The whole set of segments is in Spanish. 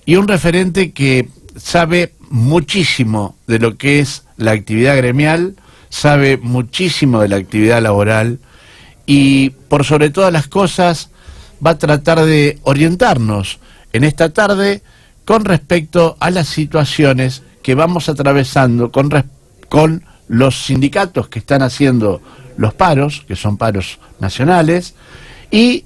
y un referente que sabe muchísimo de lo que es la actividad gremial, sabe muchísimo de la actividad laboral y por sobre todas las cosas va a tratar de orientarnos en esta tarde con respecto a las situaciones que vamos atravesando con los sindicatos que están haciendo los paros, que son paros nacionales, y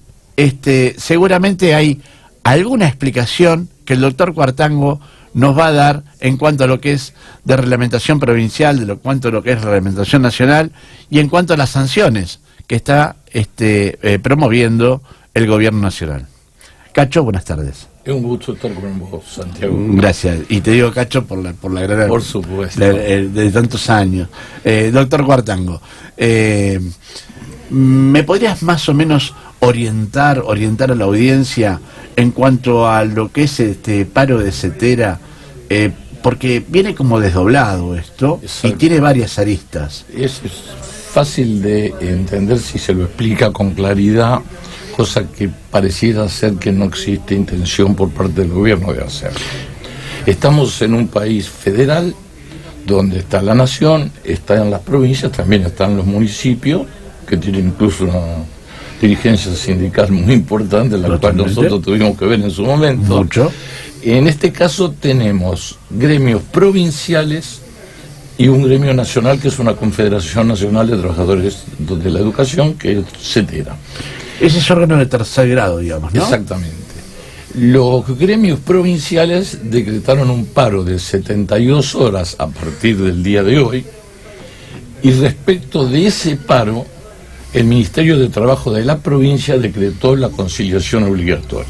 seguramente hay alguna explicación que el doctor Cuartango nos va a dar en cuanto a lo que es de reglamentación provincial, cuanto a lo que es reglamentación nacional y en cuanto a las sanciones que está promoviendo el gobierno nacional. Cacho, buenas tardes. Es un gusto estar con vos, Santiago. Gracias. Y te digo Cacho por la gran... Por supuesto. De tantos años. Doctor Cuartango, ¿me podrías más o menos orientar a la audiencia en cuanto a lo que es este paro de Cetera? Porque viene como desdoblado esto. Exacto. Y tiene varias aristas. Es fácil de entender si se lo explica con claridad, cosa que pareciera ser que no existe intención por parte del gobierno de hacer. Estamos en un país federal donde está la nación, están las provincias, también están los municipios, que tienen incluso una dirigencia sindical muy importante, la cual nosotros tuvimos que ver en su momento. Mucho. En este caso tenemos gremios provinciales y un gremio nacional, que es una Confederación Nacional de Trabajadores de la Educación, que es Cetera. Ese es órgano de tercer grado, digamos, ¿no? Exactamente. Los gremios provinciales decretaron un paro de 72 horas a partir del día de hoy, y respecto de ese paro, el Ministerio de Trabajo de la provincia decretó la conciliación obligatoria.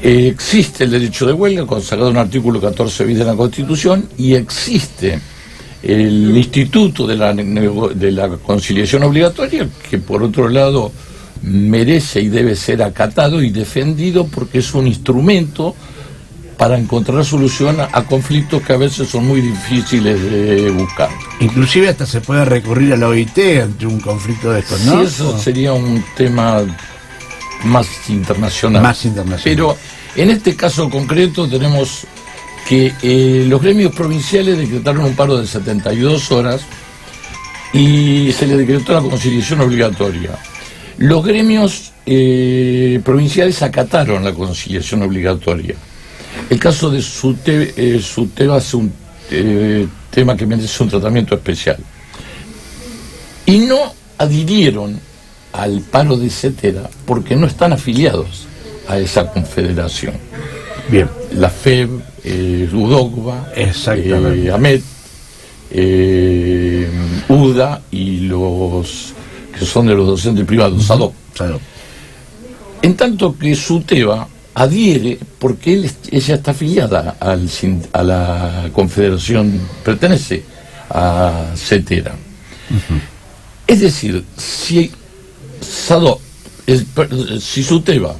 Existe el derecho de huelga, consagrado en el artículo 14 bis de la Constitución, y existe el Instituto de la Conciliación Obligatoria, que por otro lado merece y debe ser acatado y defendido, porque es un instrumento para encontrar solución a conflictos que a veces son muy difíciles de buscar. Inclusive hasta se puede recurrir a la OIT ante un conflicto de estos, ¿no? Sí, eso sería un tema más internacional. Más internacional. Pero en este caso concreto tenemos que los gremios provinciales decretaron un paro de 72 horas y se le decretó la conciliación obligatoria. Los gremios provinciales acataron la conciliación obligatoria. El caso de SUTEBA es un tema que merece un tratamiento especial. Y no adhirieron al paro de Cetera porque no están afiliados a esa confederación. Bien. La FEB, UDOCBA, AMET, UDA y los que son de los docentes privados, SADOP. En tanto que SUTEBA adhiere porque ella está afiliada a la confederación, pertenece a Cetera. Es decir, si SADOP, si SUTEBA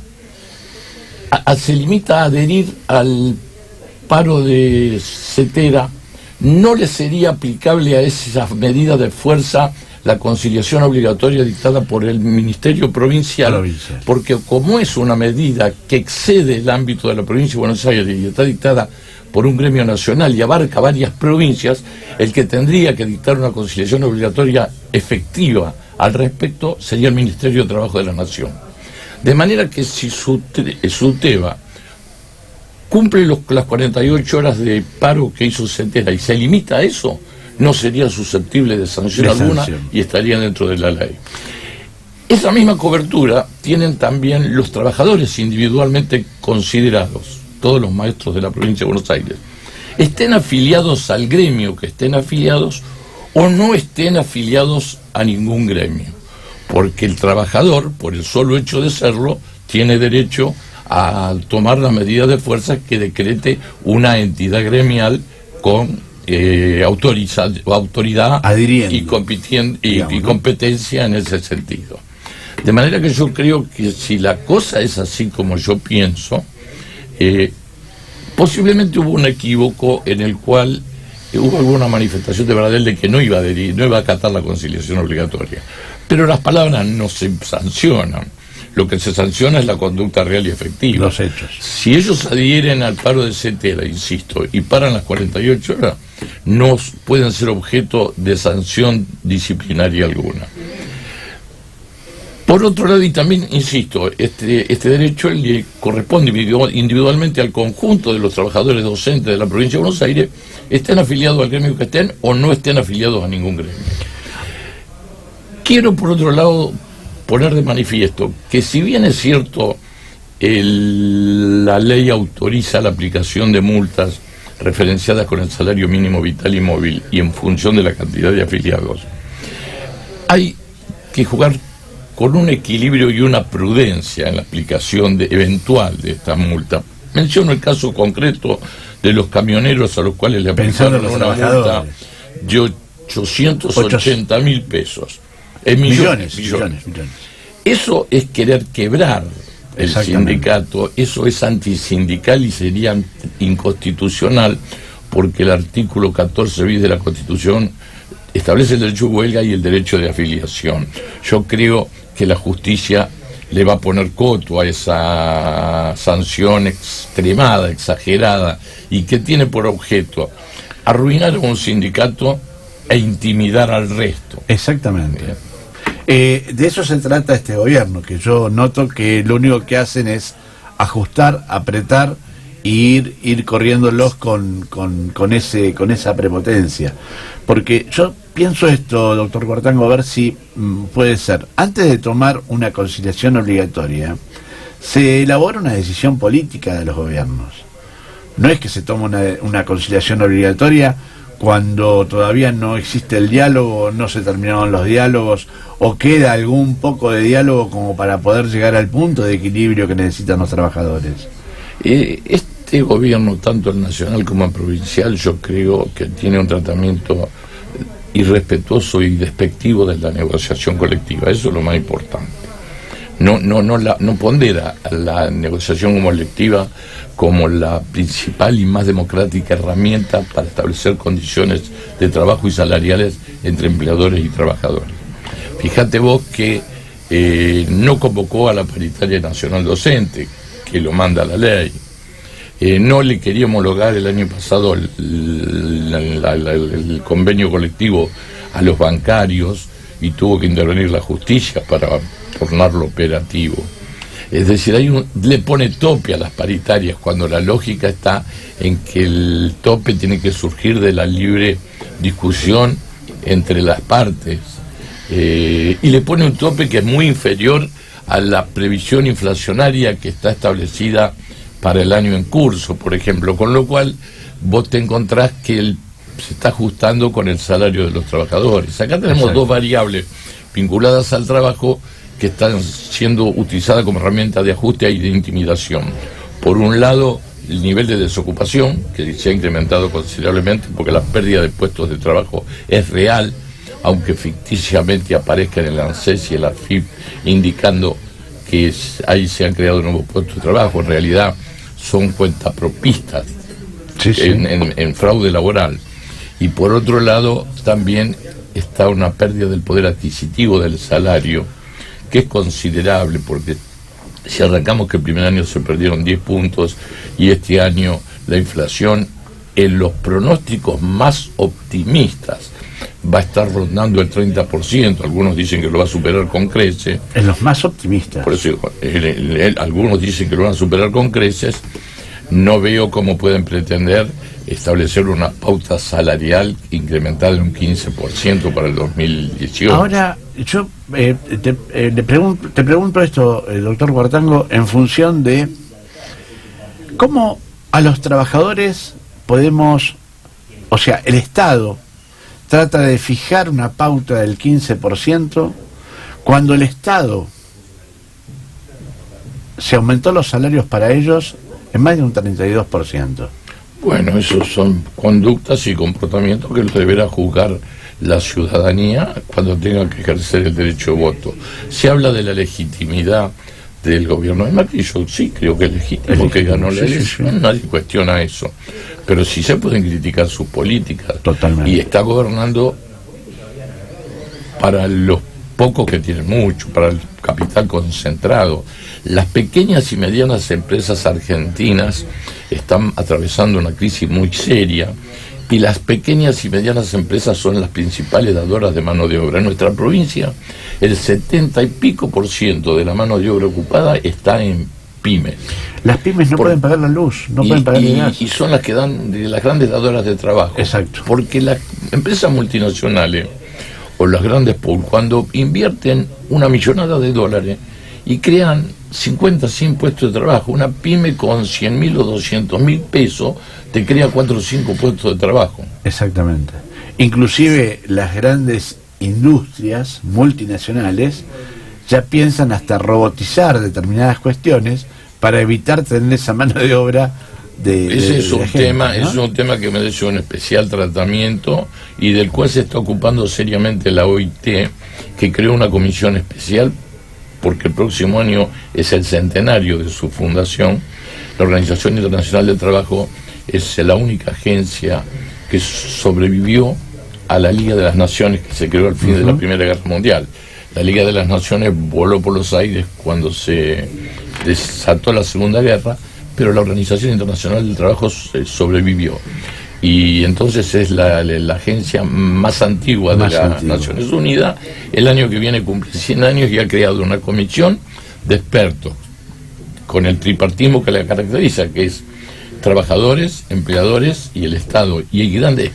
se limita a adherir al paro de Cetera, no le sería aplicable a esas medidas de fuerza la conciliación obligatoria dictada por el Ministerio Provincial, porque como es una medida que excede el ámbito de la provincia de Buenos Aires y está dictada por un gremio nacional y abarca varias provincias, el que tendría que dictar una conciliación obligatoria efectiva al respecto sería el Ministerio de Trabajo de la Nación. De manera que si SUTEBA cumple las 48 horas de paro que hizo Cetera y se limita a eso, no sería susceptible de sanción alguna y estaría dentro de la ley. Esa misma cobertura tienen también los trabajadores individualmente considerados, todos los maestros de la provincia de Buenos Aires, estén afiliados al gremio que estén afiliados o no estén afiliados a ningún gremio, porque el trabajador, por el solo hecho de serlo, tiene derecho a tomar la medida de fuerza que decrete una entidad gremial con autoridad y competencia en ese sentido. De manera que yo creo que si la cosa es así como yo pienso, posiblemente hubo un equívoco en el cual hubo alguna manifestación de verdad de que no iba a adherir, no iba a acatar la conciliación obligatoria. Pero las palabras no se sancionan. Lo que se sanciona es la conducta real y efectiva. Los hechos. Si ellos adhieren al paro de CETERA, insisto, y paran las 48 horas, no pueden ser objeto de sanción disciplinaria alguna. Por otro lado, y también, insisto, este derecho le corresponde individualmente al conjunto de los trabajadores docentes de la provincia de Buenos Aires, estén afiliados al gremio que estén o no estén afiliados a ningún gremio. Quiero, por otro lado, poner de manifiesto que si bien es cierto la ley autoriza la aplicación de multas referenciadas con el salario mínimo vital y móvil y en función de la cantidad de afiliados, hay que jugar con un equilibrio y una prudencia en la aplicación eventual de esta multa. Menciono el caso concreto de los camioneros a los cuales le aplicaron una multa de 880.000 pesos. Millones. Eso es querer quebrar el sindicato, eso es antisindical y sería inconstitucional, porque el artículo 14 bis de la Constitución establece el derecho de huelga y el derecho de afiliación. Yo creo que la justicia le va a poner coto a esa sanción extremada, exagerada, y que tiene por objeto arruinar a un sindicato e intimidar al resto. Exactamente. De eso se trata este gobierno, que yo noto que lo único que hacen es ajustar, apretar e ir corriéndolos con esa prepotencia. Porque yo pienso esto, doctor Cuartango, a ver si puede ser. Antes de tomar una conciliación obligatoria, se elabora una decisión política de los gobiernos. No es que se toma una conciliación obligatoria cuando todavía no existe el diálogo, no se terminaron los diálogos, o queda algún poco de diálogo como para poder llegar al punto de equilibrio que necesitan los trabajadores. Este gobierno, tanto el nacional como el provincial, yo creo que tiene un tratamiento irrespetuoso y despectivo de la negociación colectiva. Eso es lo más importante. No pondera a la negociación colectiva como la principal y más democrática herramienta para establecer condiciones de trabajo y salariales entre empleadores y trabajadores. Fíjate vos que no convocó a la paritaria nacional docente, que lo manda la ley. No le quería homologar el año pasado el convenio colectivo a los bancarios y tuvo que intervenir la justicia para tornarlo operativo. Es decir, le pone tope a las paritarias cuando la lógica está en que el tope tiene que surgir de la libre discusión entre las partes. Y le pone un tope que es muy inferior a la previsión inflacionaria que está establecida para el año en curso, por ejemplo, con lo cual vos te encontrás que se está ajustando con el salario de los trabajadores. Acá tenemos dos variables vinculadas al trabajo que están siendo utilizadas como herramienta de ajuste y de intimidación. Por un lado, el nivel de desocupación, que se ha incrementado considerablemente porque la pérdida de puestos de trabajo es real, aunque ficticiamente aparezca en el ANSES y el AFIP indicando que ahí se han creado nuevos puestos de trabajo. En realidad son cuentapropistas en fraude laboral. Y por otro lado, también está una pérdida del poder adquisitivo del salario, que es considerable, porque si arrancamos que el primer año se perdieron 10 puntos y este año la inflación, en los pronósticos más optimistas, va a estar rondando el 30%, algunos dicen que lo va a superar con creces. En los más optimistas. Por eso algunos dicen que lo van a superar con creces. No veo cómo pueden pretender establecer una pauta salarial incrementada en un 15% para el 2018. Ahora, yo te pregunto esto, doctor Cuartango, en función de cómo a los trabajadores podemos, o sea, el Estado trata de fijar una pauta del 15% cuando el Estado se aumentó los salarios para ellos en más de un 32%. Bueno, esos son conductas y comportamientos que lo deberá juzgar la ciudadanía cuando tenga que ejercer el derecho de voto. Se habla de la legitimidad del gobierno de Macri. Yo sí creo que es legítimo que ganó la elección, nadie cuestiona eso. Pero sí se pueden criticar sus políticas. Totalmente. Y está gobernando para los pocos que tienen mucho, para el capital concentrado. Las pequeñas y medianas empresas argentinas están atravesando una crisis muy seria, y las pequeñas y medianas empresas son las principales dadoras de mano de obra. En nuestra provincia, el 70 y pico % de la mano de obra ocupada está en pymes. Las pymes no pueden pagar la luz, no pueden pagar el gas. Y son las que dan las grandes dadoras de trabajo. Exacto. Porque las empresas multinacionales o las grandes pools, cuando invierten una millonada de dólares y crean 50, 100 puestos de trabajo, una pyme con 100.000 o 200.000 pesos te crea 4 o 5 puestos de trabajo. Exactamente. Inclusive las grandes industrias multinacionales ya piensan hasta robotizar determinadas cuestiones para evitar tener esa mano de obra Ese es un gente, tema, ¿no? es un tema que merece un especial tratamiento y del cual se está ocupando seriamente la OIT, que creó una comisión especial porque el próximo año es el centenario de su fundación. La Organización Internacional del Trabajo es la única agencia que sobrevivió a la Liga de las Naciones, que se creó al fin de la Primera Guerra Mundial. La Liga de las Naciones voló por los aires cuando se desató la Segunda Guerra, pero la Organización Internacional del Trabajo sobrevivió. Y entonces es la agencia más antigua de las Naciones Unidas. El año que viene cumple 100 años y ha creado una comisión de expertos con el tripartismo que la caracteriza, que es trabajadores, empleadores y el Estado, y hay grandes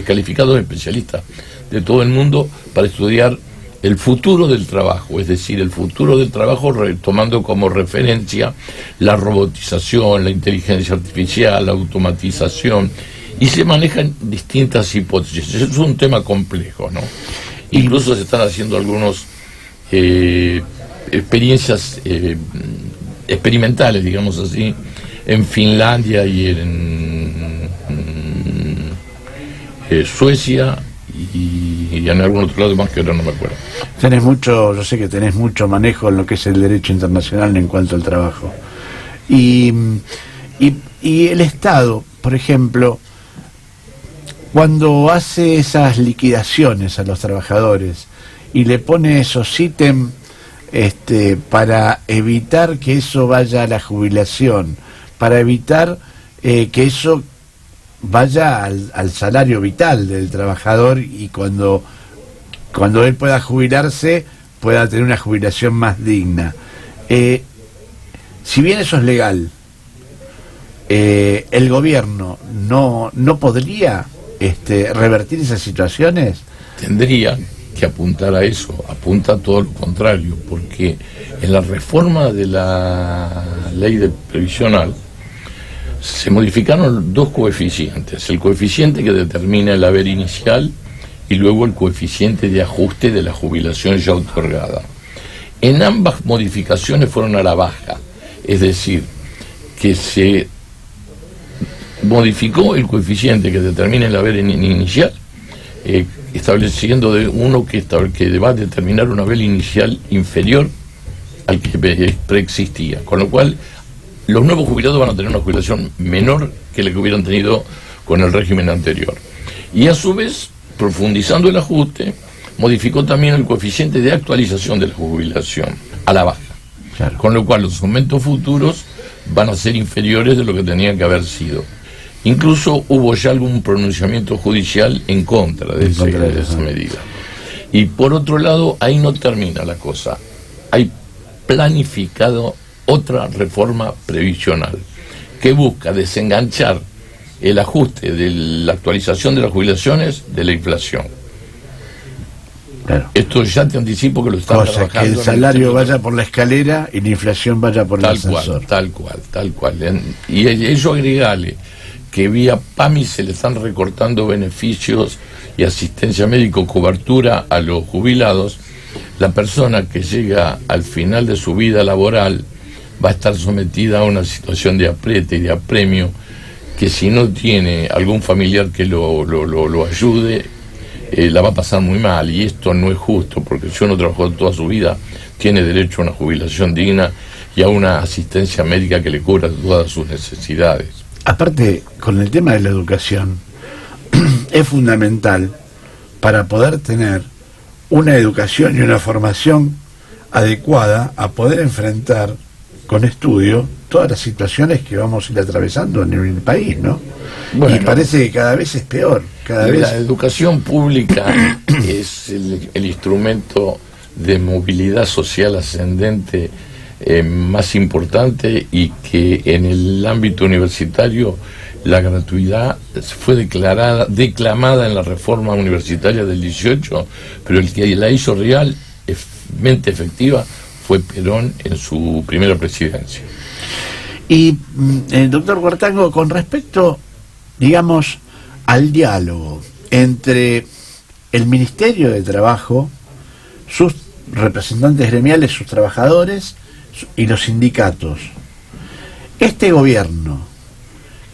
calificados especialistas de todo el mundo para estudiar el futuro del trabajo, es decir, el futuro del trabajo tomando como referencia la robotización, la inteligencia artificial, la automatización, y se manejan distintas hipótesis. Es un tema complejo, ¿no? Incluso se están haciendo algunos experiencias experimentales, digamos así, en Finlandia y en Suecia y en algún otro lado más que ahora no me acuerdo. Yo sé que tenés mucho manejo en lo que es el derecho internacional en cuanto al trabajo. Y el Estado, por ejemplo, cuando hace esas liquidaciones a los trabajadores y le pone esos ítems para evitar que eso vaya a la jubilación, para evitar que eso vaya al salario vital del trabajador, y cuando él pueda jubilarse pueda tener una jubilación más digna. Si bien eso es legal, el gobierno no podría revertir esas situaciones. Tendría que apuntar a eso, apunta a todo lo contrario, porque en la reforma de la ley previsional se modificaron dos coeficientes: el coeficiente que determina el haber inicial y luego el coeficiente de ajuste de la jubilación ya otorgada. En ambas modificaciones fueron a la baja, es decir, que se modificó el coeficiente que determina el haber inicial, estableciendo uno que va a determinar un haber inicial inferior al que preexistía, con lo cual los nuevos jubilados van a tener una jubilación menor que la que hubieran tenido con el régimen anterior. Y a su vez, profundizando el ajuste, modificó también el coeficiente de actualización de la jubilación a la baja. Claro. Con lo cual los aumentos futuros van a ser inferiores de lo que tenían que haber sido. Incluso hubo ya algún pronunciamiento judicial en contra de esa medida. Y por otro lado, ahí no termina la cosa. Hay planificado otra reforma previsional que busca desenganchar el ajuste de la actualización de las jubilaciones de la inflación. Claro. Esto ya te anticipo que lo están trabajando. Que el salario vaya por la escalera y la inflación vaya por el ascensor. Tal cual. Y ello agregale que vía PAMI se le están recortando beneficios y asistencia médico, cobertura a los jubilados. La persona que llega al final de su vida laboral va a estar sometida a una situación de apriete y de apremio que, si no tiene algún familiar que lo ayude, la va a pasar muy mal. Y esto no es justo, porque si uno trabajó toda su vida, tiene derecho a una jubilación digna y a una asistencia médica que le cubra todas sus necesidades. Aparte, con el tema de la educación, es fundamental para poder tener una educación y una formación adecuada a poder enfrentar con estudio todas las situaciones que vamos a ir atravesando en el país, ¿no? Bueno, y parece que cada vez es peor. La educación pública es el instrumento de movilidad social ascendente más importante, y que en el ámbito universitario la gratuidad fue declamada en la reforma universitaria del 18, pero el que la hizo realmente efectiva fue Perón en su primera presidencia. Y, doctor Huertango, con respecto, digamos, al diálogo entre el Ministerio de Trabajo, sus representantes gremiales, sus trabajadores y los sindicatos, ¿este gobierno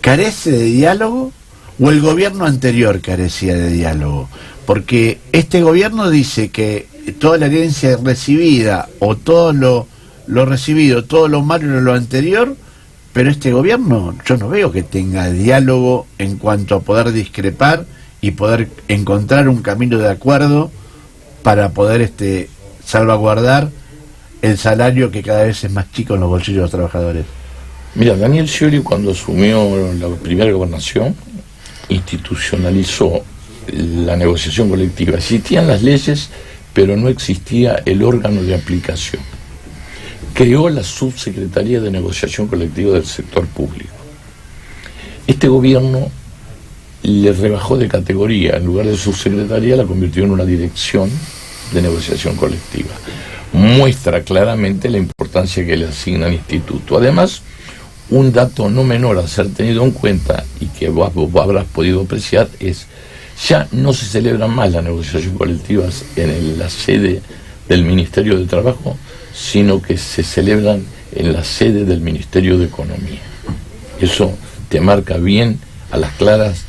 carece de diálogo o el gobierno anterior carecía de diálogo? Porque este gobierno dice que toda la herencia recibida, o todo lo recibido, todo lo malo de lo anterior, pero este gobierno yo no veo que tenga diálogo en cuanto a poder discrepar y poder encontrar un camino de acuerdo para poder salvaguardar el salario que cada vez es más chico en los bolsillos de los trabajadores. Mira, Daniel Scioli, cuando asumió la primera gobernación, institucionalizó la negociación colectiva. Existían las leyes, pero no existía el órgano de aplicación. Creó la Subsecretaría de Negociación Colectiva del Sector Público. Este gobierno le rebajó de categoría. En lugar de subsecretaría, la convirtió en una dirección de negociación colectiva. Muestra claramente la importancia que le asigna al instituto. Además, un dato no menor a ser tenido en cuenta, y que vos habrás podido apreciar, es: ya no se celebran más las negociaciones colectivas en la sede del Ministerio de Trabajo, sino que se celebran en la sede del Ministerio de Economía. Eso te marca bien a las claras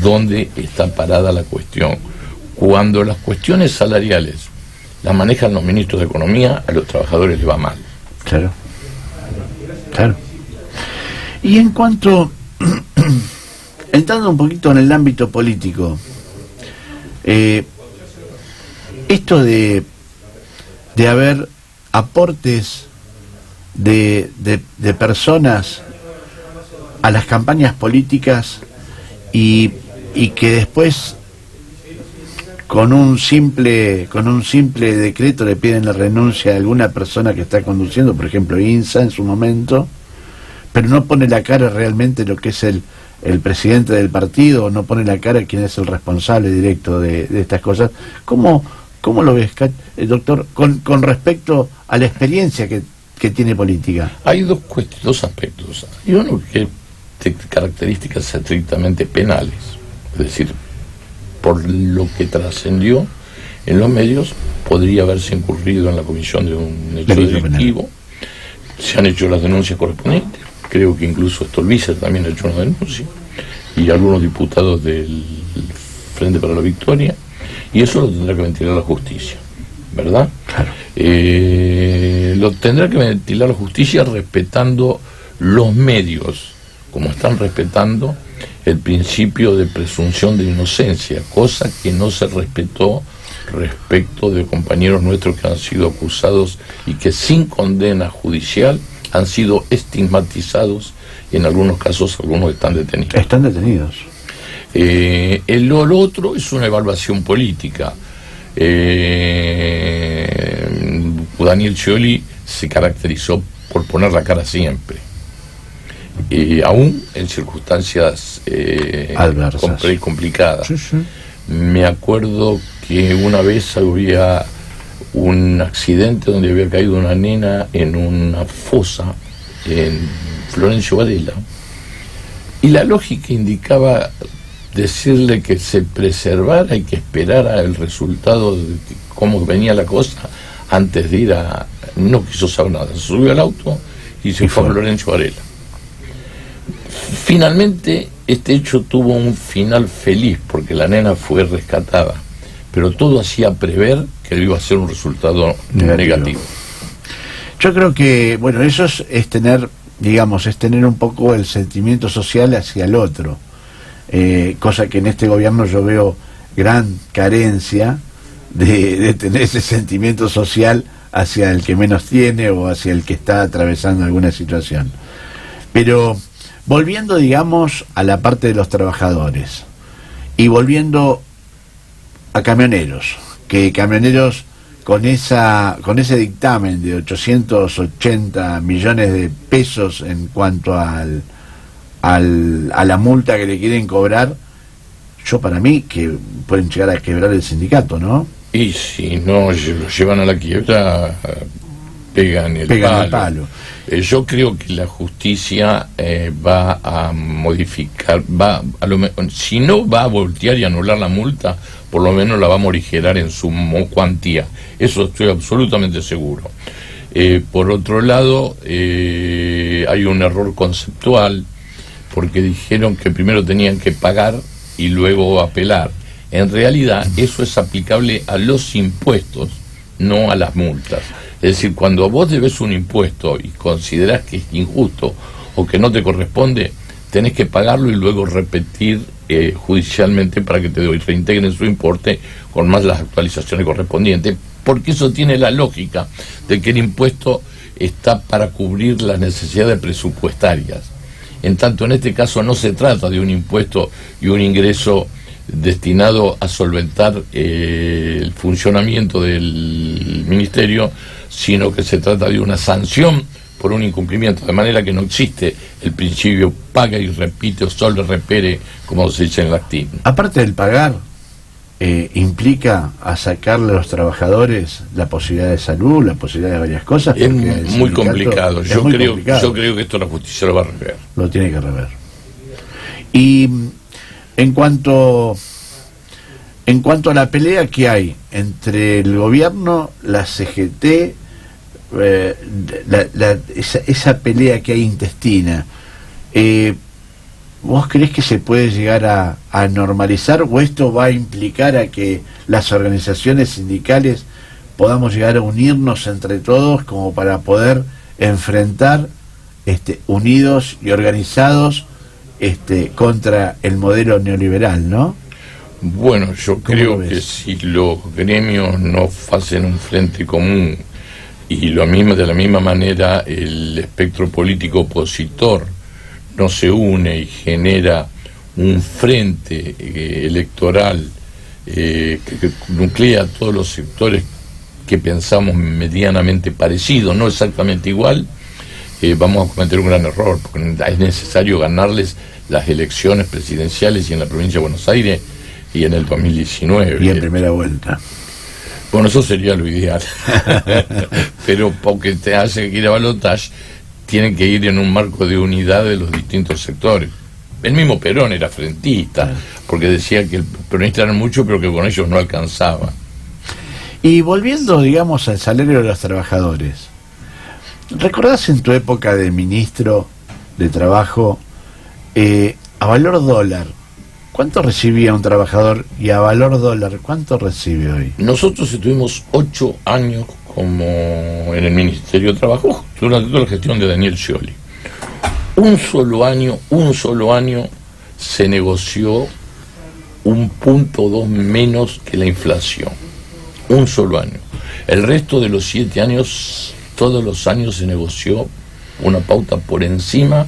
dónde está parada la cuestión. Cuando las cuestiones salariales las manejan los ministros de Economía, a los trabajadores les va mal. Claro, claro. Y en cuanto, entrando un poquito en el ámbito político, esto de haber aportes de personas a las campañas políticas y que después con un simple decreto le piden la renuncia a alguna persona que está conduciendo, por ejemplo INSA en su momento, pero no pone la cara realmente lo que es el presidente del partido, no pone la cara quién es el responsable directo de estas cosas. ¿Cómo lo ves, doctor, con respecto a la experiencia que tiene política? Hay dos aspectos. Hay uno que de características estrictamente penales, es decir, por lo que trascendió en los medios, podría haberse incurrido en la comisión de un hecho delictivo. Se han hecho las denuncias correspondientes. Creo que incluso Stolbizer también ha hecho una denuncia, y algunos diputados del Frente para la Victoria, y eso lo tendrá que ventilar la justicia, ¿verdad? Claro. Lo tendrá que ventilar la justicia respetando los medios, como están respetando el principio de presunción de inocencia, cosa que no se respetó respecto de compañeros nuestros que han sido acusados y que sin condena judicial han sido estigmatizados, y en algunos casos algunos están detenidos. Están detenidos. Lo otro es una evaluación política. Daniel Scioli se caracterizó por poner la cara siempre, aún en circunstancias complicadas. Sí, sí. Me acuerdo que una vez había un accidente donde había caído una nena en una fosa en Florencio Varela, y la lógica indicaba decirle que se preservara y que esperara el resultado de cómo venía la cosa antes de ir a... No quiso saber nada, se subió al auto y se fue a Florencio Varela. Finalmente este hecho tuvo un final feliz porque la nena fue rescatada, pero todo hacía prever que iba a ser un resultado negativo. Yo creo que, bueno, eso es tener, digamos, es tener un poco el sentimiento social hacia el otro, cosa que en este gobierno yo veo gran carencia de tener ese sentimiento social hacia el que menos tiene o hacia el que está atravesando alguna situación. Pero volviendo, digamos, a la parte de los trabajadores y volviendo a camioneros, que camioneros con ese dictamen de 880 millones de pesos en cuanto a la multa que le quieren cobrar, yo para mí que pueden llegar a quebrar el sindicato, ¿no? Y si no lo llevan a la quiebra, pegan el palo. Yo creo que la justicia va a modificar, si no va a voltear y anular la multa, por lo menos la va a morigerar en su cuantía. Eso estoy absolutamente seguro. Por otro lado, hay un error conceptual, porque dijeron que primero tenían que pagar y luego apelar. En realidad, eso es aplicable a los impuestos, no a las multas. Es decir, cuando vos debes un impuesto y considerás que es injusto o que no te corresponde, tenés que pagarlo y luego repetir judicialmente para que te reintegren su importe con más las actualizaciones correspondientes, porque eso tiene la lógica de que el impuesto está para cubrir las necesidades presupuestarias. En tanto, en este caso no se trata de un impuesto y un ingreso destinado a solventar el funcionamiento del ministerio, sino que se trata de una sanción por un incumplimiento, de manera que no existe el principio paga y repite o solo repere, como se dice en latín. Aparte del pagar, implica a sacarle a los trabajadores la posibilidad de salud, la posibilidad de varias cosas. Es muy complicado. Yo creo que esto la justicia lo va a rever. Lo tiene que rever. Y en cuanto a la pelea que hay entre el gobierno, la CGT, esa pelea que hay intestina, ¿vos creés que se puede llegar a normalizar, o esto va a implicar a que las organizaciones sindicales podamos llegar a unirnos entre todos como para poder enfrentar unidos y organizados contra el modelo neoliberal, ¿no? Bueno, yo creo que si los gremios no hacen un frente común y de la misma manera el espectro político opositor no se une y genera un frente electoral que nuclea a todos los sectores que pensamos medianamente parecidos, no exactamente igual, vamos a cometer un gran error, porque es necesario ganarles las elecciones presidenciales y en la provincia de Buenos Aires y en el 2019. Y en primera vuelta. Bueno, eso sería lo ideal. Pero porque te hace ir a balotaje, tienen que ir en un marco de unidad de los distintos sectores. El mismo Perón era frentista, porque decía que el peronista eran muchos, pero que con ellos no alcanzaba. Y volviendo, digamos, al salario de los trabajadores, ¿recordás en tu época de ministro de Trabajo, a valor dólar, cuánto recibía un trabajador, y a valor dólar, cuánto recibe hoy? Nosotros estuvimos 8 años como en el Ministerio de Trabajo durante toda la gestión de Daniel Scioli. Un solo año se negoció 1.2 menos que la inflación. Un solo año. El resto de los 7 años, todos los años se negoció una pauta por encima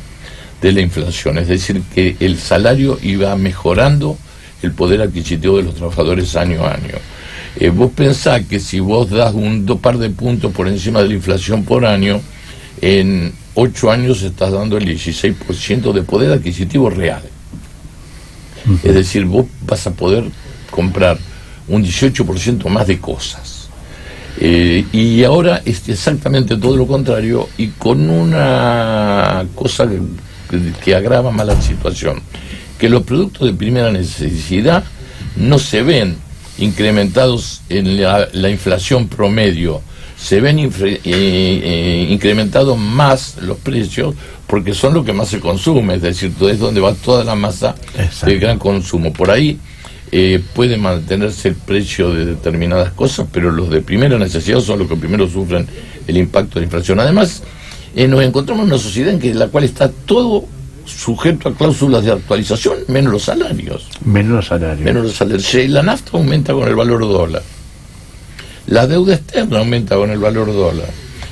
de la inflación, es decir, que el salario iba mejorando el poder adquisitivo de los trabajadores año a año. Vos pensás que si vos das un par de puntos por encima de la inflación por año, en 8 años estás dando el 16% de poder adquisitivo real. Es decir, vos vas a poder comprar un 18% más de cosas. Y ahora es exactamente todo lo contrario, y con una cosa que agrava más la situación, que los productos de primera necesidad no se ven incrementados en la inflación promedio, se ven incrementados más los precios porque son lo que más se consume, es decir, es donde va toda la masa del gran consumo. Por ahí puede mantenerse el precio de determinadas cosas, pero los de primera necesidad son los que primero sufren el impacto de la inflación. Además, nos encontramos en una sociedad en la cual está todo sujeto a cláusulas de actualización, menos los salarios. Menos los salarios. La nafta aumenta con el valor dólar. La deuda externa aumenta con el valor dólar.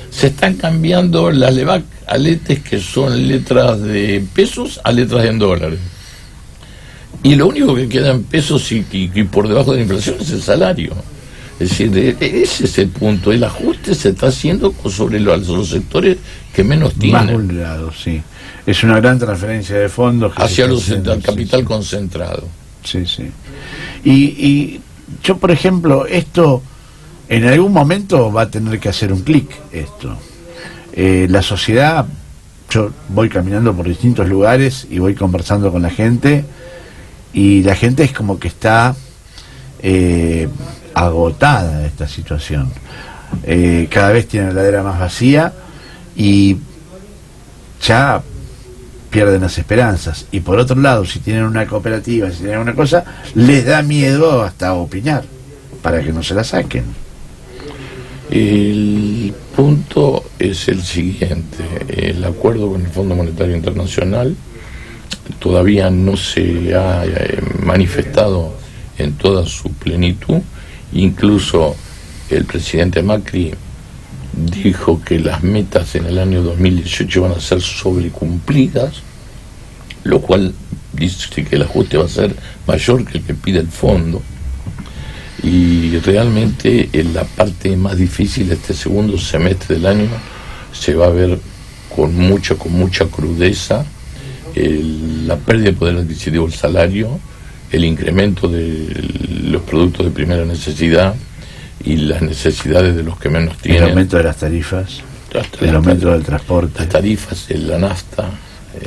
Se están cambiando las LEVAC a letes que son letras de pesos a letras en dólares. Y lo único que queda en pesos y por debajo de la inflación es el salario. Es decir, ese es el punto. El ajuste se está haciendo sobre los sectores que menos tienen. Más vulnerados, sí. Es una gran transferencia de fondos. Hacia el capital concentrado. Sí, sí. Y yo, por ejemplo, esto en algún momento va a tener que hacer un clic, esto. La sociedad, yo voy caminando por distintos lugares y voy conversando con la gente, y la gente es como que está agotada de esta situación. Cada vez tiene la heladera más vacía y ya pierden las esperanzas. Y por otro lado, si tienen una cooperativa, si tienen una cosa, les da miedo hasta opinar para que no se la saquen. El punto es el siguiente: el acuerdo con el Fondo Monetario Internacional todavía no se ha manifestado en toda su plenitud. Incluso el presidente Macri dijo que las metas en el año 2018 van a ser sobrecumplidas, lo cual dice que el ajuste va a ser mayor que el que pide el fondo. Y realmente en la parte más difícil de este segundo semestre del año se va a ver con mucha crudeza la pérdida de poder adquisitivo del salario, el incremento de los productos de primera necesidad y las necesidades de los que menos tienen. El aumento de las tarifas, el aumento del transporte. Las tarifas, la nafta,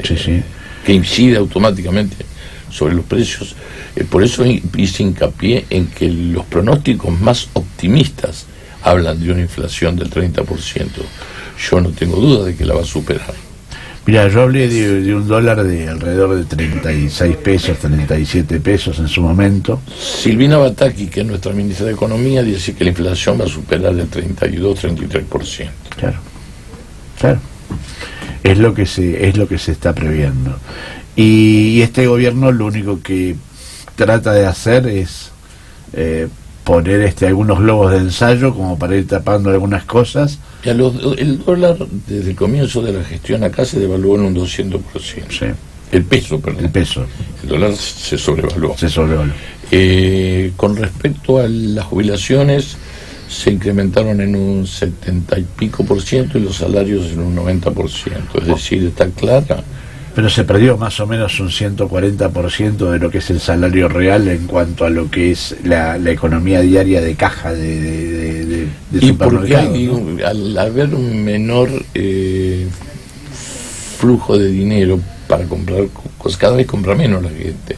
sí. que incide automáticamente sobre los precios. Por eso hice hincapié en que los pronósticos más optimistas hablan de una inflación del 30%. Yo no tengo duda de que la va a superar. Mira, yo hablé de un dólar de alrededor de 36 pesos, 37 pesos en su momento. Silvina Bataki, que es nuestra ministra de Economía, dice que la inflación va a superar el 32-33%. Claro. Es lo que se está previendo. Y este gobierno lo único que trata de hacer es poner algunos globos de ensayo como para ir tapando algunas cosas. El dólar desde el comienzo de la gestión acá se devaluó en un 200%. Sí. El peso, perdón. El dólar se sobrevaluó. Con respecto a las jubilaciones, se incrementaron en un 70 y pico % y los salarios en un 90%. Es decir, está clara. Pero se perdió más o menos un 140% de lo que es el salario real en cuanto a lo que es la economía diaria de caja de y porque supermercado, al haber un menor flujo de dinero para comprar cosas, cada vez compra menos la gente,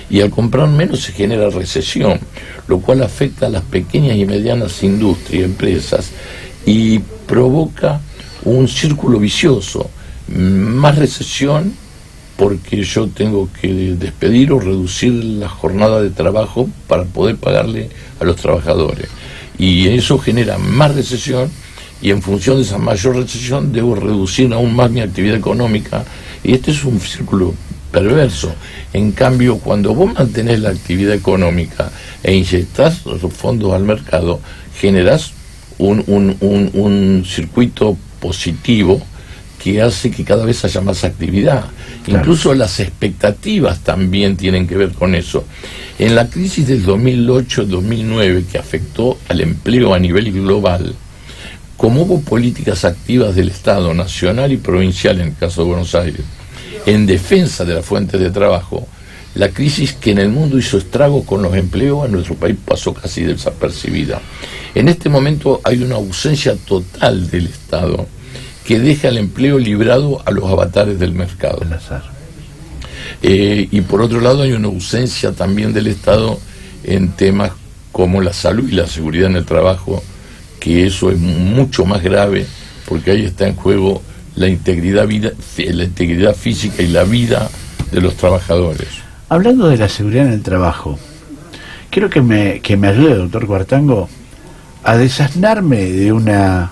y al comprar menos se genera recesión, lo cual afecta a las pequeñas y medianas industrias y empresas y provoca un círculo vicioso: más recesión porque yo tengo que despedir o reducir la jornada de trabajo para poder pagarle a los trabajadores, y eso genera más recesión, y en función de esa mayor recesión debo reducir aún más mi actividad económica, y este es un círculo perverso. En cambio, cuando vos mantenés la actividad económica e inyectás los fondos al mercado, generás un circuito positivo que hace que cada vez haya más actividad. Claro. Incluso las expectativas también tienen que ver con eso. En la crisis del 2008-2009, que afectó al empleo a nivel global, como hubo políticas activas del Estado nacional y provincial, en el caso de Buenos Aires, en defensa de las fuentes de trabajo, la crisis que en el mundo hizo estragos con los empleos en nuestro país pasó casi desapercibida. En este momento hay una ausencia total del Estado que deja el empleo librado a los avatares del mercado. Y por otro lado hay una ausencia también del Estado en temas como la salud y la seguridad en el trabajo, que eso es mucho más grave, porque ahí está en juego la integridad física y la vida de los trabajadores. Hablando de la seguridad en el trabajo, quiero que me ayude, doctor Cuartango, a desasnarme de una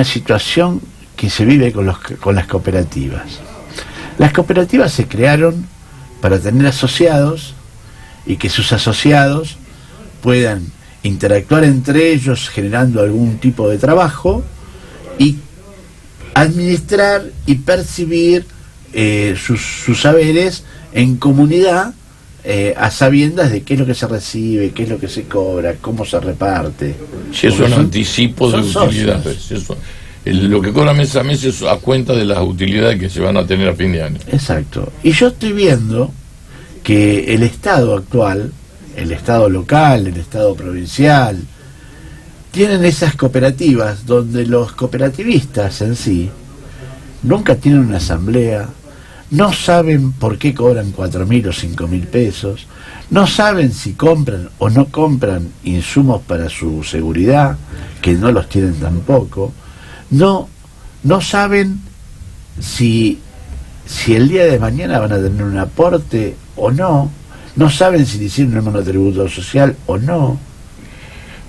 situación que se vive con las cooperativas. Las cooperativas se crearon para tener asociados y que sus asociados puedan interactuar entre ellos generando algún tipo de trabajo y administrar y percibir sus saberes en comunidad, a sabiendas de qué es lo que se recibe, qué es lo que se cobra, cómo se reparte. Si es un anticipo de utilidades. Lo que cobra mes a mes es a cuenta de las utilidades que se van a tener a fin de año. Exacto. Y yo estoy viendo que el Estado actual, el Estado local, el Estado provincial, tienen esas cooperativas donde los cooperativistas en sí nunca tienen una asamblea, no saben por qué cobran 4.000 o 5.000 pesos, no saben si compran o no compran insumos para su seguridad, que no los tienen tampoco, no saben si el día de mañana van a tener un aporte o no saben si le hicieron un monotributo social o no.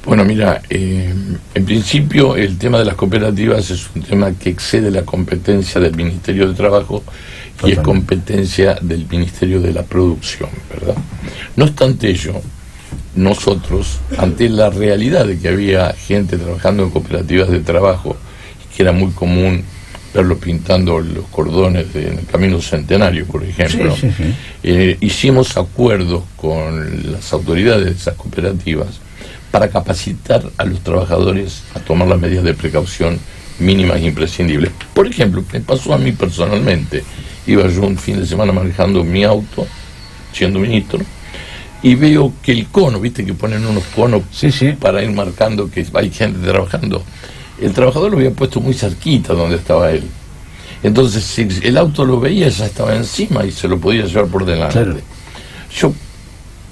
Bueno, mira, en principio el tema de las cooperativas es un tema que excede la competencia del Ministerio de Trabajo y es competencia del Ministerio de la Producción, ¿verdad? No obstante ello, nosotros, ante la realidad de que había gente trabajando en cooperativas de trabajo, y que era muy común verlos pintando los cordones en el Camino Centenario, por ejemplo, hicimos acuerdos con las autoridades de esas cooperativas para capacitar a los trabajadores a tomar las medidas de precaución mínimas e imprescindibles. Por ejemplo, me pasó a mí personalmente, iba yo un fin de semana manejando mi auto, siendo ministro, y veo que el cono, viste que ponen unos conos para ir marcando que hay gente trabajando, el trabajador lo había puesto muy cerquita donde estaba él. Entonces, si el auto lo veía, ya estaba encima y se lo podía llevar por delante. Claro. Yo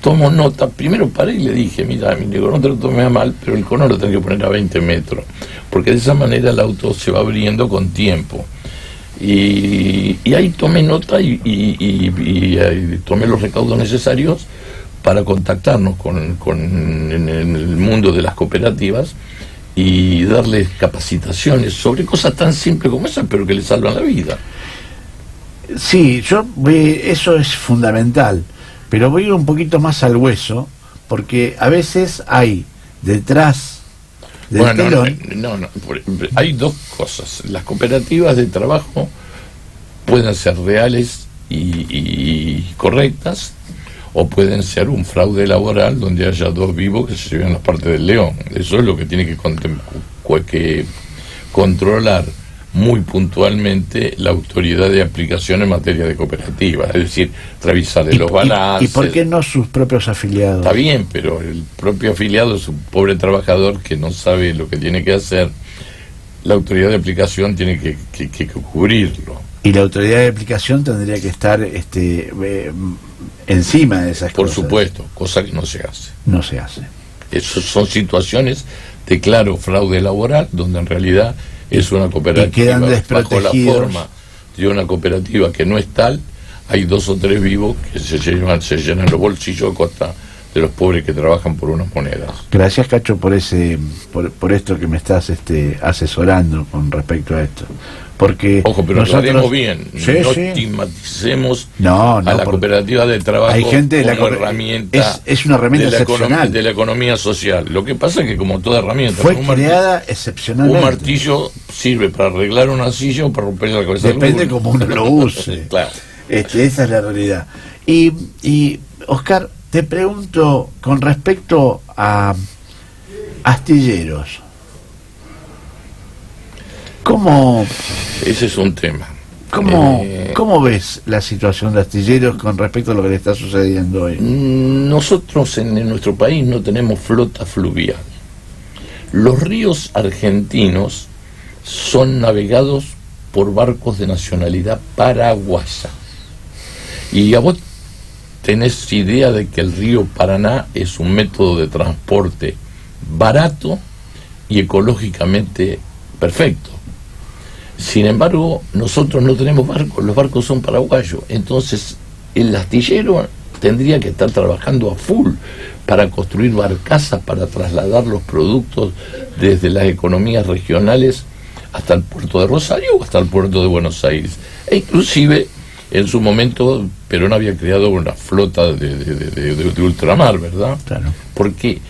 tomo nota, primero paré y le dije, mira, no te lo tomes a mal, pero el cono lo tenés que poner a 20 metros, porque de esa manera el auto se va abriendo con tiempo. Y ahí tomé nota y tomé los recaudos necesarios para contactarnos en el mundo de las cooperativas y darles capacitaciones sobre cosas tan simples como esas, pero que les salvan la vida. Sí, eso es fundamental, pero voy a ir un poquito más al hueso, porque a veces hay detrás del telón... Hay dos cosas. Las cooperativas de trabajo pueden ser reales y correctas, o pueden ser un fraude laboral donde haya dos vivos que se lleven las partes del león. Eso es lo que tiene que controlar muy puntualmente la autoridad de aplicación en materia de cooperativas, es decir, revisar los balances. ¿Y por qué no sus propios afiliados? Está bien, pero el propio afiliado es un pobre trabajador que no sabe lo que tiene que hacer. La autoridad de aplicación tiene que cubrirlo. Y la autoridad de aplicación tendría que estar encima de esas cosas. Por supuesto, cosa que no se hace. No se hace. Esas son situaciones de claro fraude laboral, donde en realidad es una cooperativa. Y quedan desprotegidos. Bajo la forma de una cooperativa que no es tal, hay 2 o 3 vivos que se llenan los bolsillos a costa de los pobres que trabajan por unas monedas. Gracias, Cacho, por esto que me estás asesorando con respecto a esto. Porque ojo, pero nosotros lo haremos bien, no estigmaticemos a la cooperativa de trabajo. Hay gente como herramienta es una herramienta excepcional de la economía social. Lo que pasa es que, como toda herramienta, fue creada excepcionalmente. Un martillo sirve para arreglar una silla o para romper la cabeza. Depende cómo uno lo use. Claro. Esa es la realidad. Y Oscar, te pregunto con respecto a astilleros. ¿Cómo? Ese es un tema. ¿Cómo ves la situación de astilleros con respecto a lo que le está sucediendo hoy? Nosotros en nuestro país no tenemos flota fluvial. Los ríos argentinos son navegados por barcos de nacionalidad paraguaya. Y a vos tenés idea de que el río Paraná es un método de transporte barato y ecológicamente perfecto. Sin embargo, nosotros no tenemos barcos, los barcos son paraguayos. Entonces, el astillero tendría que estar trabajando a full para construir barcazas, para trasladar los productos desde las economías regionales hasta el puerto de Rosario o hasta el puerto de Buenos Aires. E inclusive, en su momento, Perón había creado una flota de ultramar, ¿verdad? Claro. Porque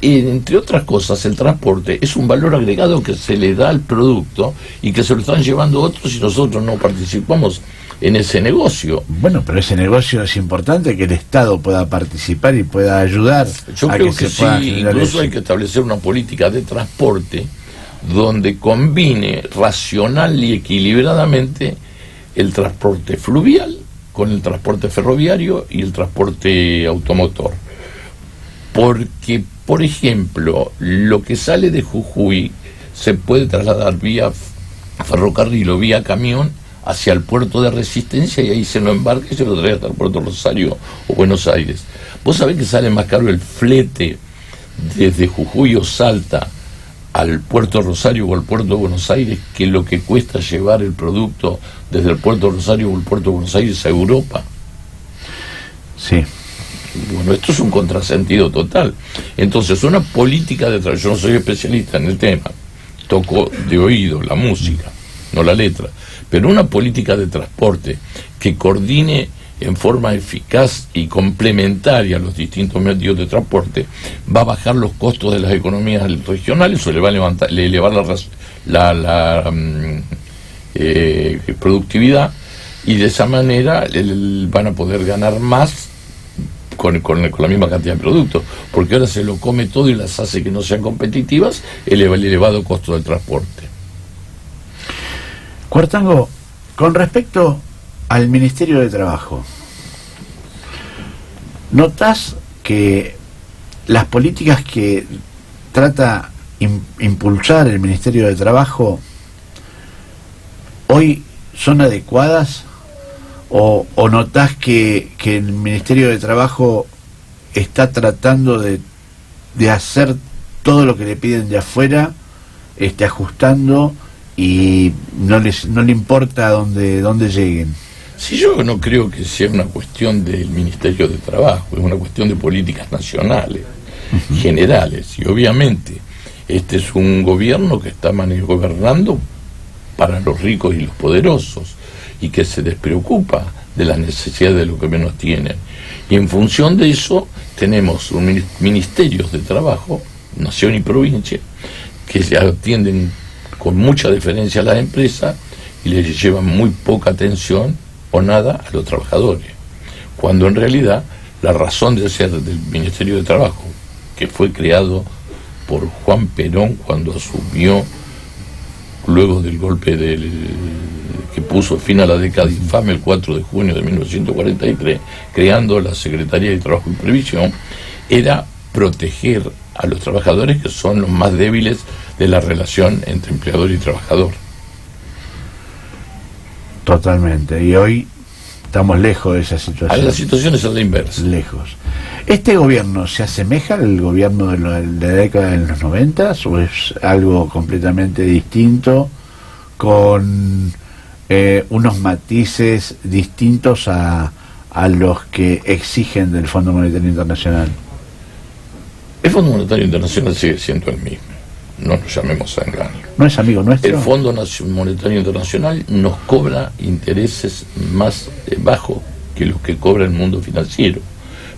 entre otras cosas, el transporte es un valor agregado que se le da al producto y que se lo están llevando otros y nosotros no participamos en ese negocio. Bueno, pero ese negocio es importante que el Estado pueda participar y pueda ayudar. Yo creo que sí, incluso hay que establecer una política de transporte donde combine racional y equilibradamente el transporte fluvial con el transporte ferroviario y el transporte automotor. Porque, por ejemplo, lo que sale de Jujuy se puede trasladar vía ferrocarril o vía camión hacia el puerto de Resistencia y ahí se lo embarca y se lo trae hasta el puerto Rosario o Buenos Aires. Vos sabés que sale más caro el flete desde Jujuy o Salta al puerto Rosario o al puerto de Buenos Aires que lo que cuesta llevar el producto desde el puerto Rosario o el puerto de Buenos Aires a Europa. Sí. Bueno, esto es un contrasentido total. Entonces, una política de yo no soy especialista en el tema, toco de oído la música, no la letra, pero una política de transporte que coordine en forma eficaz y complementaria a los distintos medios de transporte va a bajar los costos de las economías regionales o le va a elevar la productividad, y de esa manera van a poder ganar más con la misma cantidad de productos, porque ahora se lo come todo y las hace que no sean competitivas el elevado costo del transporte. Cuartango, con respecto al Ministerio de Trabajo, ¿notás que las políticas que trata impulsar el Ministerio de Trabajo hoy son adecuadas? ¿O notás que el Ministerio de Trabajo está tratando de hacer todo lo que le piden de afuera, ajustando, y no le importa dónde lleguen? Sí, yo no creo que sea una cuestión del Ministerio de Trabajo, es una cuestión de políticas nacionales, generales, y obviamente este es un gobierno que está gobernando para los ricos y los poderosos, y que se despreocupa de las necesidades de los que menos tienen. Y en función de eso tenemos ministerios de trabajo, nación y provincia, que se atienden con mucha deferencia a las empresas y les llevan muy poca atención o nada a los trabajadores, cuando en realidad la razón de ser del Ministerio de Trabajo, que fue creado por Juan Perón cuando asumió luego del golpe que puso fin a la década infame el 4 de junio de 1943, creando la Secretaría de Trabajo y Previsión, era proteger a los trabajadores, que son los más débiles de la relación entre empleador y trabajador. Totalmente, y hoy estamos lejos de esa situación. La situación es a la inversa. Lejos. ¿Este gobierno se asemeja al gobierno de la década de los 90 o es algo completamente distinto, con unos matices distintos a los que exigen del Fondo Monetario Internacional? El Fondo Monetario Internacional sigue siendo el mismo, no nos llamemos a engaño. ¿No es amigo nuestro? El Fondo Monetario Internacional nos cobra intereses más bajos que los que cobra el mundo financiero,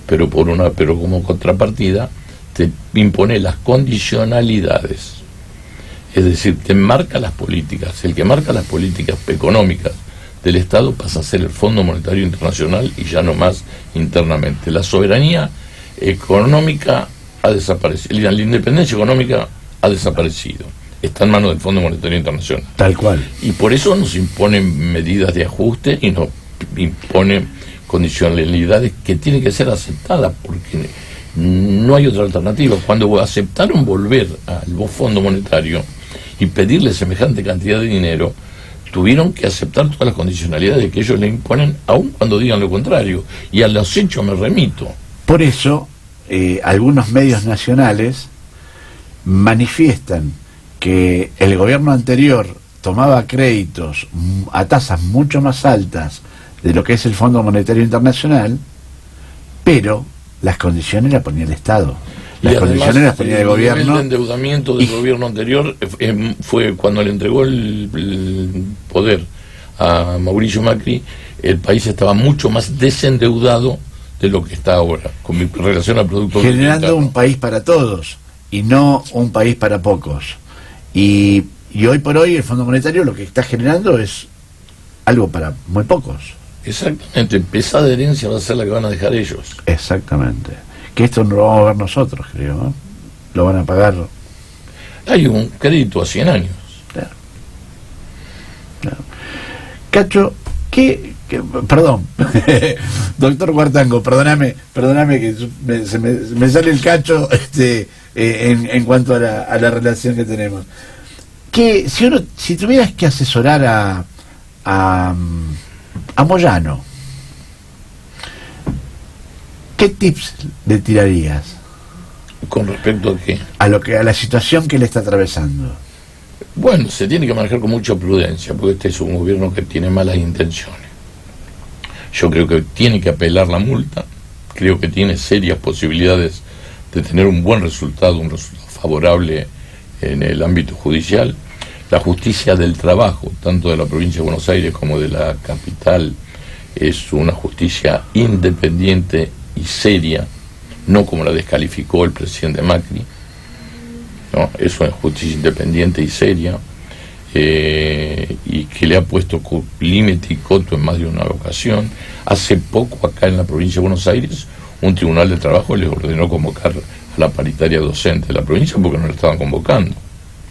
pero como contrapartida te impone las condicionalidades, es decir, te marca las políticas. El que marca las políticas económicas del Estado pasa a ser el Fondo Monetario Internacional y ya no más internamente. La soberanía económica ha desaparecido, la independencia económica ha desaparecido, está en manos del Fondo Monetario Internacional. Tal cual. Y por eso nos imponen medidas de ajuste y nos imponen condicionalidades que tienen que ser aceptadas, porque no hay otra alternativa. Cuando aceptaron volver al Fondo Monetario y pedirle semejante cantidad de dinero, tuvieron que aceptar todas las condicionalidades que ellos le imponen, aun cuando digan lo contrario, y a los hechos me remito. Por eso algunos medios nacionales manifiestan que el gobierno anterior tomaba créditos a tasas mucho más altas de lo que es el Fondo Monetario Internacional, pero las condiciones las ponía el Estado. Las condiciones las ponía el gobierno. El nivel de endeudamiento del gobierno anterior fue cuando le entregó el poder a Mauricio Macri, el país estaba mucho más desendeudado de lo que está ahora, con mi relación al Producto generando un país para todos y no un país para pocos. Y hoy por hoy el Fondo Monetario lo que está generando es algo para muy pocos. Exactamente, pesada herencia va a ser la que van a dejar ellos. Exactamente. Que esto no lo vamos a ver nosotros, creo, ¿no? Lo van a pagar. Hay un crédito a 100 años. Claro. Claro. Cacho, perdón, doctor Cuartango, perdóname que me sale el cacho en cuanto a la relación que tenemos. Que si tuvieras que asesorar a Moyano, ¿qué tips le tirarías? ¿Con respecto a qué? A la situación que él está atravesando. Bueno, se tiene que manejar con mucha prudencia, porque este es un gobierno que tiene malas intenciones. Yo creo que tiene que apelar la multa, creo que tiene serias posibilidades de tener un buen resultado, un resultado favorable en el ámbito judicial. La justicia del trabajo, tanto de la provincia de Buenos Aires como de la capital, es una justicia independiente y seria, no como la descalificó el presidente Macri, ¿no? Es una justicia independiente y seria, y que le ha puesto límite y coto en más de una ocasión. Hace poco acá en la provincia de Buenos Aires un tribunal de trabajo le ordenó convocar a la paritaria docente de la provincia porque no la estaban convocando.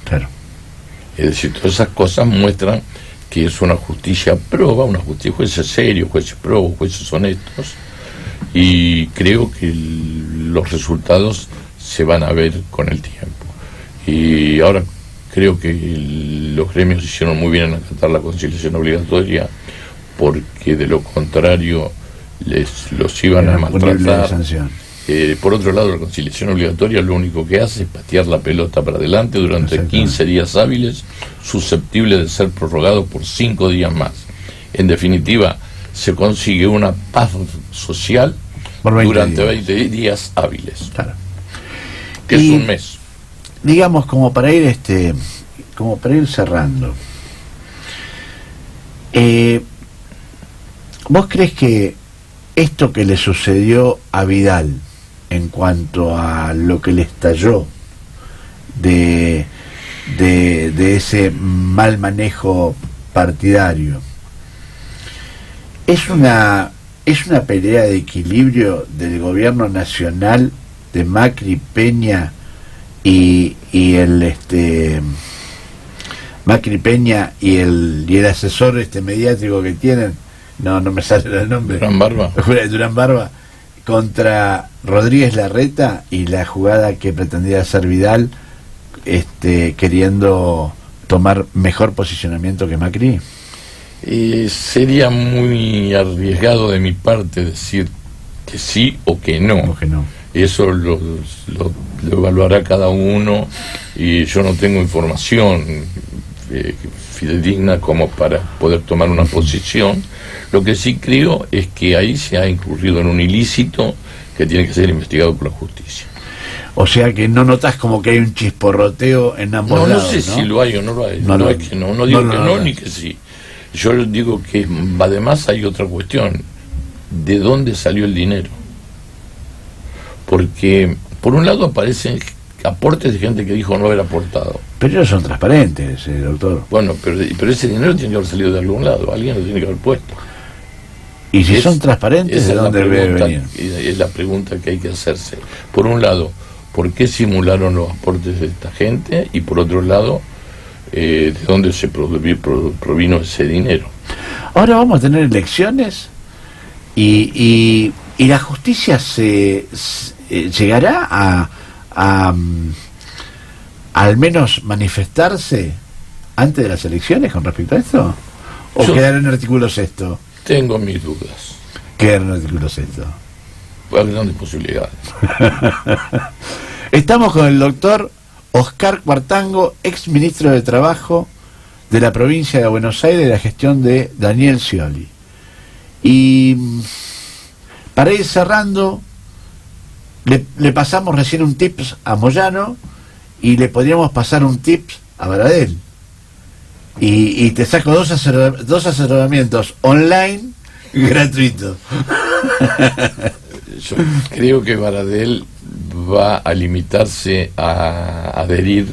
Claro. Es decir, todas esas cosas muestran que es una justicia proba, una justicia, jueces serios, jueces probos, jueces honestos, y creo que los resultados se van a ver con el tiempo. Y ahora creo que los gremios hicieron muy bien en acatar la conciliación obligatoria, porque de lo contrario los iban a maltratar. Por otro lado, la conciliación obligatoria lo único que hace es patear la pelota para adelante durante 15 días hábiles, susceptible de ser prorrogado por 5 días más. En definitiva, se consigue una paz social durante 20 días hábiles. Claro. Que es un mes. Digamos, como para ir cerrando, ¿vos crees que esto que le sucedió a Vidal en cuanto a lo que le estalló de ese mal manejo partidario es una pelea de equilibrio del gobierno nacional de Macri, Peña y el Macri, Peña y el asesor mediático que tienen, no me sale el nombre, Durán Barba, contra Rodríguez Larreta, y la jugada que pretendía hacer Vidal, queriendo tomar mejor posicionamiento que Macri? Sería muy arriesgado de mi parte decir que sí o que no. O que no. Eso lo evaluará cada uno, y yo no tengo información fidedigna como para poder tomar una posición. Lo que sí creo es que ahí se ha incurrido en un ilícito que tiene que ser investigado por la justicia. O sea que no notas como que hay un chisporroteo en ambos lados. No sé si lo hay o no lo hay. No digo que no ni que sí. Yo digo que además hay otra cuestión: ¿de dónde salió el dinero? Porque por un lado aparecen aportes de gente que dijo no haber aportado. Pero ellos son transparentes, doctor. Bueno, pero ese dinero tiene que haber salido de algún lado, alguien lo tiene que haber puesto. Y si son transparentes, ¿de dónde debe venir? Es la pregunta que hay que hacerse. Por un lado, ¿por qué simularon los aportes de esta gente? Y por otro lado, ¿de dónde se provino ese dinero? Ahora vamos a tener elecciones y la justicia llegará a al menos manifestarse antes de las elecciones con respecto a esto, o quedará en artículo sexto. Tengo mis dudas. Quedará en artículo sexto. Hay grandes posibilidades. Estamos con el doctor Oscar Cuartango, ex ministro de Trabajo de la provincia de Buenos Aires, de la gestión de Daniel Scioli. Y para ir cerrando, le pasamos recién un tips a Moyano, y le podríamos pasar un tips a Baradel. Y te saco dos asesoramientos online gratuitos. Yo creo que Baradel va a limitarse a adherir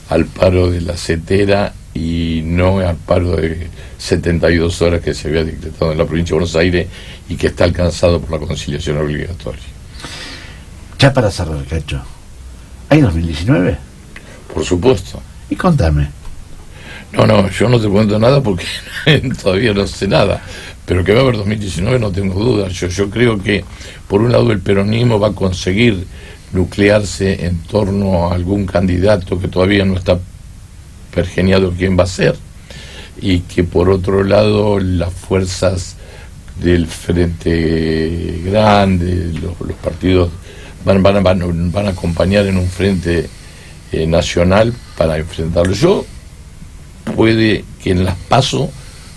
al paro de la CETERA y no al paro de 72 horas que se había decretado en la provincia de Buenos Aires y que está alcanzado por la conciliación obligatoria. Ya para cerrar, Cacho, ¿hay 2019? Por supuesto. Y contame. No, yo no te cuento nada porque todavía no sé nada, pero que va a haber 2019 no tengo dudas. Yo creo que por un lado el peronismo va a conseguir nuclearse en torno a algún candidato que todavía no está pergeniado quién va a ser, y que por otro lado las fuerzas del Frente Grande, los partidos van a acompañar en un frente nacional para enfrentarlo. Puede que en las PASO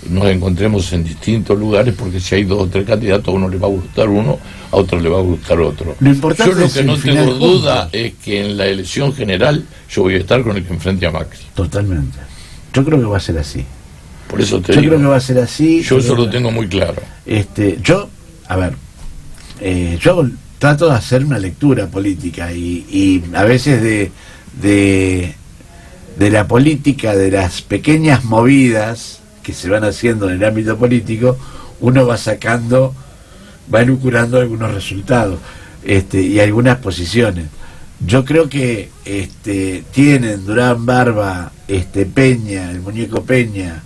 nos encontremos en distintos lugares, porque si hay 2 o 3 candidatos, a uno le va a gustar uno, a otro le va a gustar otro. Lo importante yo lo que no tengo duda es que en la elección general yo voy a estar con el que enfrente a Macri. Totalmente. Yo creo que va a ser así. Por eso te digo. Yo creo que va a ser así. Yo eso lo tengo muy claro. Yo trato de hacer una lectura política y a veces de la política, de las pequeñas movidas que se van haciendo en el ámbito político, uno va elucubrando algunos resultados y algunas posiciones. Yo creo que tienen Durán Barba, Peña, el muñeco Peña,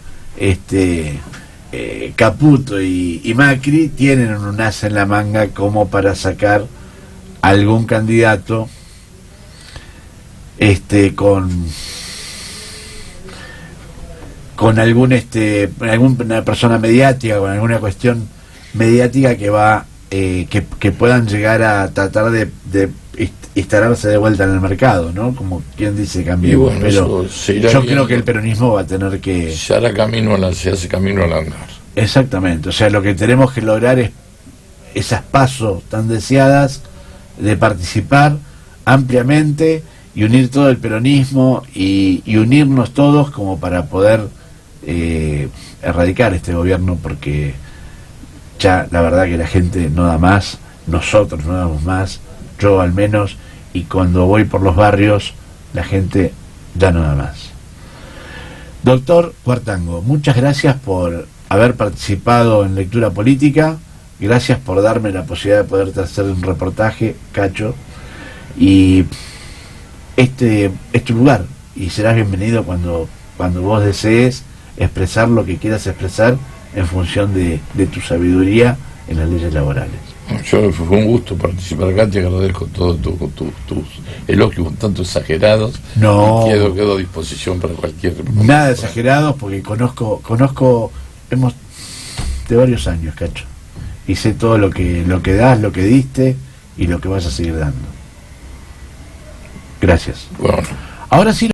Caputo y Macri, tienen un as en la manga como para sacar algún candidato con alguna persona mediática, con alguna cuestión mediática que puedan llegar a tratar de instalarse de vuelta en el mercado, ¿no? Como quien dice, cambiemos. Bueno, pero yo creo que el peronismo va a tener que... Se hace camino al andar. Exactamente, o sea, lo que tenemos que lograr es esas pasos tan deseadas de participar ampliamente y unir todo el peronismo y unirnos todos como para poder erradicar este gobierno, porque ya la verdad que la gente no da más, nosotros no damos más, yo al menos, y cuando voy por los barrios la gente ya no da más. Doctor Cuartango, muchas gracias por haber participado en Lectura Política, gracias por darme la posibilidad de poder hacer un reportaje, Cacho, y este es tu lugar y serás bienvenido cuando vos desees expresar lo que quieras expresar en función de tu sabiduría en las leyes laborales. Fue un gusto participar acá, te agradezco todos tus elogios un tanto exagerados. No, quedo a disposición para cualquier... Nada exagerados, porque conozco de varios años, Cacho, y sé todo lo que das, lo que diste y lo que vas a seguir dando. Gracias. Bueno. Ahora sí.